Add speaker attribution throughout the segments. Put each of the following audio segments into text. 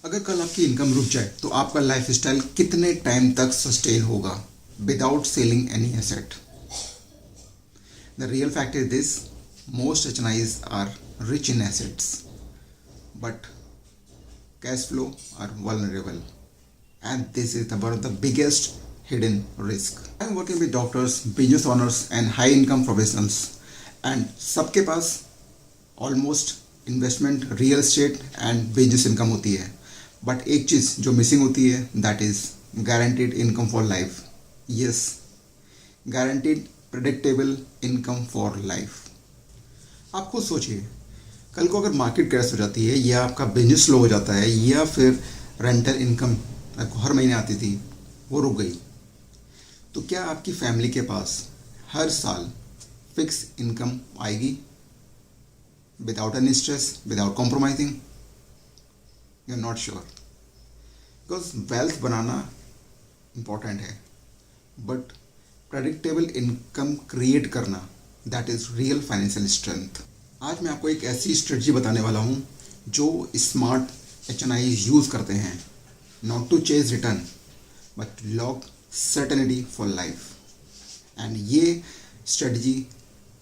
Speaker 1: अगर कल आपकी इनकम रुक जाए तो आपका लाइफ स्टाइल कितने टाइम तक सस्टेन होगा without selling any asset? The real fact is this: most HNIs are rich in assets but cash flow are vulnerable, and this is one of the biggest hidden risk. I am working with doctors, business owners and high income professionals, and सबके पास almost investment, real estate and business income होती है, but एक चीज़ जो missing होती है that is guaranteed income for life. Yes, guaranteed predictable income for life. आप खुद सोचिए, कल को अगर मार्केट क्रैश हो जाती है या आपका बिजनेस स्लो हो जाता है या फिर रेंटल इनकम आपको हर महीने आती थी वो रुक गई, तो क्या आपकी फैमिली के पास हर साल फिक्स इनकम आएगी without any stress, without compromising? You are not sure, because wealth बनाना इम्पॉर्टेंट है बट प्रेडिक्टेबल इनकम क्रिएट करना that is real financial strength. आज मैं आपको एक ऐसी स्ट्रेटजी बताने वाला हूँ जो स्मार्ट HNIs यूज़ करते हैं, not to chase return but lock certainty for life. And ये स्ट्रेटजी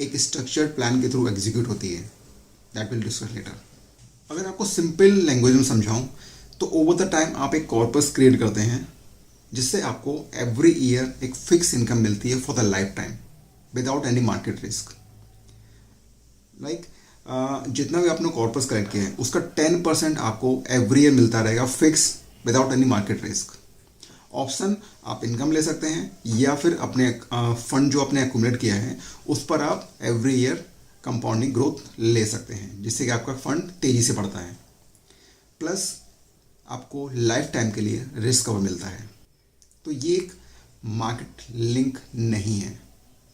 Speaker 1: एक स्ट्रक्चर्ड प्लान के थ्रू एग्जीक्यूट होती है, दैट विल डिस्कस लेटर. अगर आपको सिंपल लैंग्वेज में समझाऊँ तो ओवर द टाइम आप एक कॉर्पस क्रिएट करते हैं जिससे आपको एवरी ईयर एक फिक्स इनकम मिलती है for the life time without any market risk. जितना भी आपने कॉर्पस कलेक्ट किया है उसका 10% आपको एवरी ईयर मिलता रहेगा fix without any market risk. Option आप इनकम ले सकते हैं या फिर अपने फंड जो आपने एक्यूमुलेट किया है उस पर आप एवरी ईयर कंपाउंडिंग ग्रोथ ले सकते हैं जिससे कि आपका फंड तेज़ी से बढ़ता है. प्लस आपको लाइफ टाइम के लिए रिस्क कवर मिलता है. तो ये एक मार्केट लिंक नहीं है,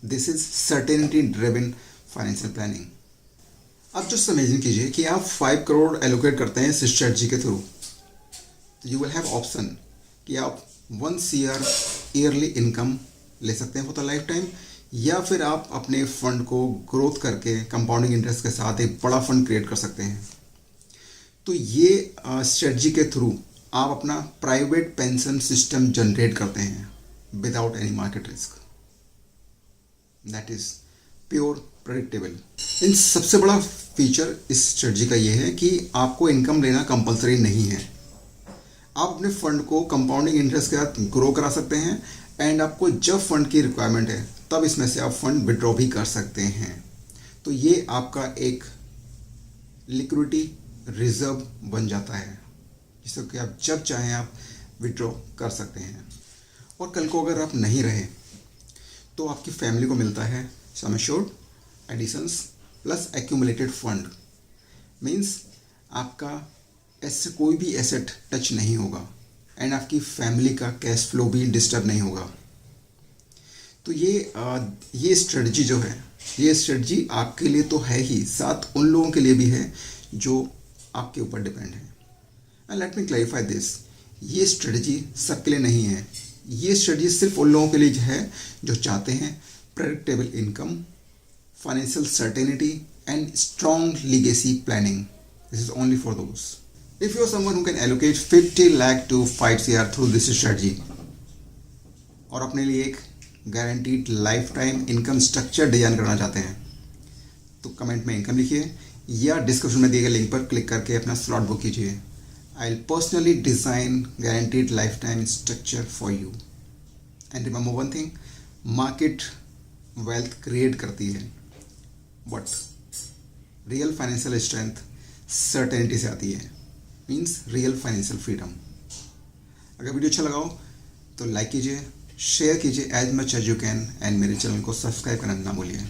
Speaker 1: this is certainty driven financial planning. आप जो इमेजिन कीजिए कि आप 5 करोड़ एलोकेट करते हैं इस स्ट्रेटजी के थ्रू, तो यू विल हैव ऑप्शन कि आप 1 CR ईयरली इनकम ले सकते हैं फॉर द लाइफ टाइम, या फिर आप अपने फंड को ग्रोथ करके कंपाउंडिंग इंटरेस्ट के साथ एक बड़ा फंड क्रिएट कर सकते हैं. तो ये स्ट्रेटजी के थ्रू आप अपना प्राइवेट पेंशन सिस्टम जनरेट करते हैं without any market risk, that is pure predictable. इन सबसे बड़ा फीचर इस स्ट्रेटजी का ये है कि आपको इनकम लेना कंपलसरी नहीं है. आप अपने फंड को कंपाउंडिंग इंटरेस्ट के साथ ग्रो करा सकते हैं एंड आपको जब फंड की रिक्वायरमेंट है तब इसमें से आप फंड विड्रॉ भी कर सकते हैं. तो ये आपका एक लिक्विडिटी रिजर्व बन जाता है जिससे कि आप जब चाहें आप विड्रॉ कर सकते हैं. और कल को अगर आप नहीं रहे तो आपकी फैमिली को मिलता है sum assured additions plus accumulated fund. Means आपका ऐसे कोई भी एसेट टच नहीं होगा एंड आपकी फैमिली का कैश फ्लो भी डिस्टर्ब नहीं होगा. तो ये स्ट्रेटजी जो है, ये स्ट्रेटजी आपके लिए तो है ही, साथ उन लोगों के लिए भी है जो आपके ऊपर डिपेंड है. And let me clarify this, ये स्ट्रेटजी सबके लिए नहीं है. ये स्ट्रेटजी सिर्फ उन लोगों के लिए है जो चाहते हैं predictable income, financial certainty and strong legacy planning. This is only for those. If you are someone who can allocate 50 lakh to 5 CR through this strategy और अपने लिए एक guaranteed lifetime income structure design करना चाहते हैं तो comment में income लिखिए या डिस्क्रिप्शन में दिए गए लिंक पर क्लिक करके अपना स्लॉट बुक कीजिए. I will personally design guaranteed lifetime structure for you. And remember one thing, market wealth create करती है but real financial strength certainty से आती है, मीन्स रियल फाइनेंशियल फ्रीडम. अगर वीडियो अच्छा लगा हो तो लाइक कीजिए, शेयर कीजिए as much as you can and मेरे चैनल को सब्सक्राइब करना ना भूलिए.